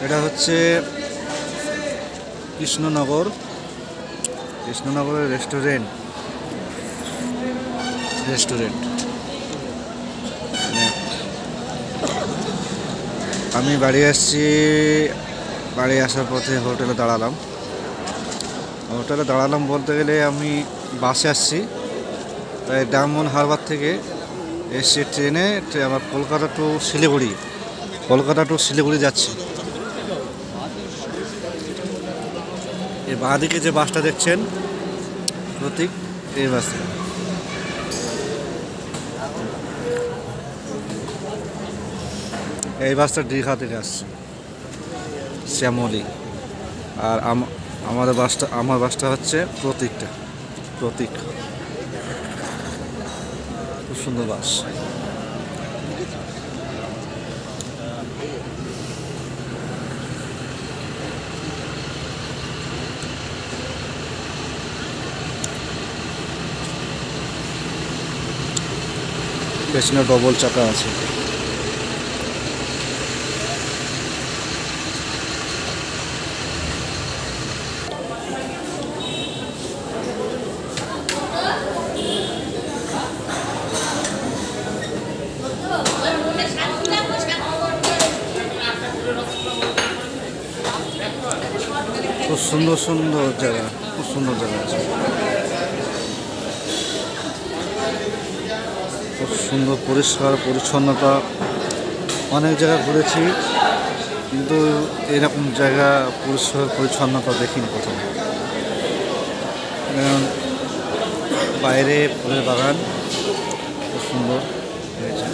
এটা হচ্ছে কৃষ্ণনগরের রেস্টুরেন্ট। আমি বাড়ি আসার পথে হোটেলে দাঁড়ালাম বলতে গেলে আমি বাসে আসছি, তাই ডায়মন্ড হারবার থেকে এসছি ট্রেনে। আমার কলকাতা টু শিলিগুড়ি যাচ্ছি। এই বাঁদিকে যে বাসটা দেখছেন প্রতীক, এই বাসে। এই বাসটা দীঘা থেকে আসছে, শ্যামলী। আর আমার বাসটা হচ্ছে প্রতীক। খুব সুন্দর বাস। পেছনে ডবল চাকা আছে। খুব সুন্দর জায়গা, আছে। খুব সুন্দর পরিষ্কার পরিচ্ছন্নতা। অনেক জায়গা ঘুরেছি, কিন্তু এরকম জায়গা পরিষ্কার পরিচ্ছন্নতা দেখিনি কোথাও। বাইরে ফুলের বাগান খুব সুন্দর হয়েছে।